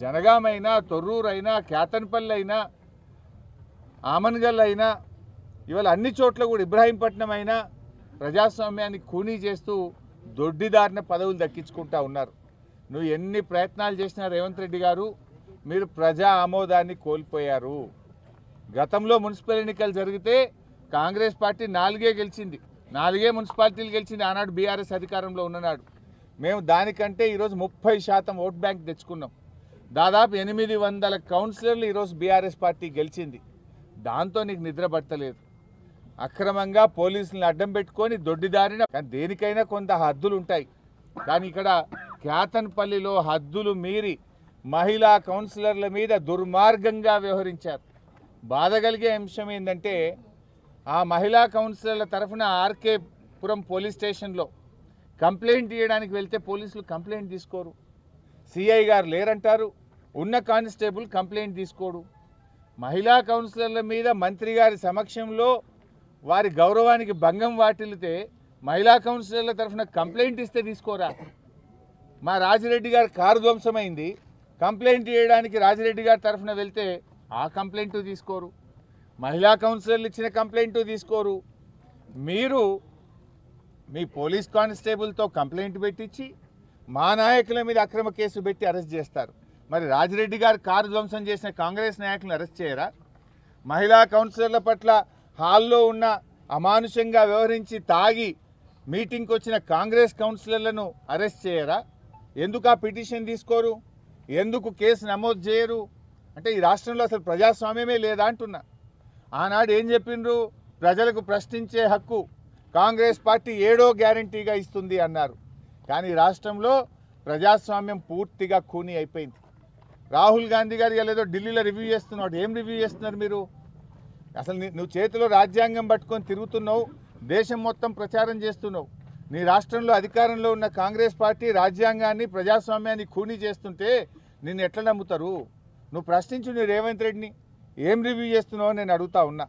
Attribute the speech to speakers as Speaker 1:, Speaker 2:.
Speaker 1: జనగామైనా, తొర్రూరైనా, కేతన్పల్లి అయినా, ఆమన్గల్ అయినా, ఇవాళ అన్ని చోట్ల కూడా ఇబ్రాహీంపట్నం అయినా ప్రజాస్వామ్యాన్ని ఖూనీ చేస్తూ దొడ్డిదారిన పదవులు దక్కించుకుంటా ఉన్నారు. నువ్వు ఎన్ని ప్రయత్నాలు చేసినా రేవంత్ రెడ్డి గారు, మీరు ప్రజా ఆమోదాన్ని కోల్పోయారు. గతంలో మున్సిపల్ ఎన్నికలు జరిగితే కాంగ్రెస్ పార్టీ 4 గెలిచింది, 4 మున్సిపాలిటీలు గెలిచింది. ఆనాడు బీఆర్ఎస్ అధికారంలో ఉన్ననాడు. మేము దానికంటే ఈరోజు 30% ఓట్ బ్యాంక్ తెచ్చుకున్నాం. దాదాపు 800 కౌన్సిలర్లు ఈరోజు బీఆర్ఎస్ పార్టీ గెలిచింది. దాంతో నీకు నిద్ర పట్టలేదు. అక్రమంగా పోలీసులను అడ్డం పెట్టుకొని దొడ్డిదారిన, కానీ దేనికైనా కొంత హద్దులు ఉంటాయి. కానీ ఇక్కడ కేతన్పల్లిలో హద్దులు మీరి మహిళా కౌన్సిలర్ల మీద దుర్మార్గంగా వ్యవహరించారు. బాధ కలిగే అంశం ఏంటంటే, ఆ మహిళా కౌన్సిలర్ల తరఫున ఆర్కే పురం పోలీస్ స్టేషన్లో కంప్లైంట్ ఇవ్వడానికి వెళ్తే పోలీసులు కంప్లైంట్ తీసుకోరు. సిఐ గారు లేరంటారు, ఉన్న కానిస్టేబుల్ కంప్లైంట్ తీసుకోడు. మహిళా కౌన్సిలర్ల మీద మంత్రి గారి సమక్షంలో వారి గౌరవానికి భంగం వాటిల్లితే మహిళా కౌన్సిలర్ల తరఫున కంప్లైంట్ ఇస్తే తీసుకోరా? మా రాజిరెడ్డి గారి కారు ధ్వంసమైంది, కంప్లైంట్ చేయడానికి రాజిరెడ్డి గారి తరఫున వెళ్తే ఆ కంప్లైంట్ తీసుకోరు. మహిళా కౌన్సిలర్లు ఇచ్చిన కంప్లైంట్ తీసుకోరు. మీరు మీ పోలీస్ కానిస్టేబుల్తో కంప్లైంట్ పెట్టించి మా నాయకుల మీద అక్రమ కేసు పెట్టి అరెస్ట్ చేస్తారు. మరి రాజిరెడ్డి గారు కారు ధ్వంసం చేసిన కాంగ్రెస్ నాయకులను అరెస్ట్ చేయరా? మహిళా కౌన్సిలర్ల పట్ల హాల్లో ఉన్న అమానుషంగా వ్యవహరించి తాగి మీటింగ్కి వచ్చిన కాంగ్రెస్ కౌన్సిలర్లను అరెస్ట్ చేయరా? ఎందుకు ఆ పిటిషన్ తీసుకోరు? ఎందుకు కేసు నమోదు చేయరు? అంటే ఈ రాష్ట్రంలో అసలు ప్రజాస్వామ్యమే లేదా అంటున్నా. ఆనాడు ఏం చెప్పిండ్రు? ప్రజలకు ప్రశ్నించే హక్కు కాంగ్రెస్ పార్టీ 7వ గ్యారంటీగా ఇస్తుంది అన్నారు. కానీ రాష్ట్రంలో ప్రజాస్వామ్యం పూర్తిగా ఖూనీ అయిపోయింది. రాహుల్ గాంధీ గారు ఏదో ఢిల్లీలో రివ్యూ చేస్తున్నాడు. ఏం రివ్యూ చేస్తున్నారు మీరు? అసలు నువ్వు చేతిలో రాజ్యాంగం పట్టుకొని తిరుగుతున్నావు, దేశం మొత్తం ప్రచారం చేస్తున్నావు. నీ రాష్ట్రంలో అధికారంలో ఉన్న కాంగ్రెస్ పార్టీ రాజ్యాంగాన్ని, ప్రజాస్వామ్యాన్ని ఖూనీ చేస్తుంటే నిన్ను ఎట్లా నమ్ముతారు? నువ్వు ప్రశ్నించు నీ రేవంత్ రెడ్డిని, ఏం రివ్యూ చేస్తున్నావు నేను అడుగుతా ఉన్నా.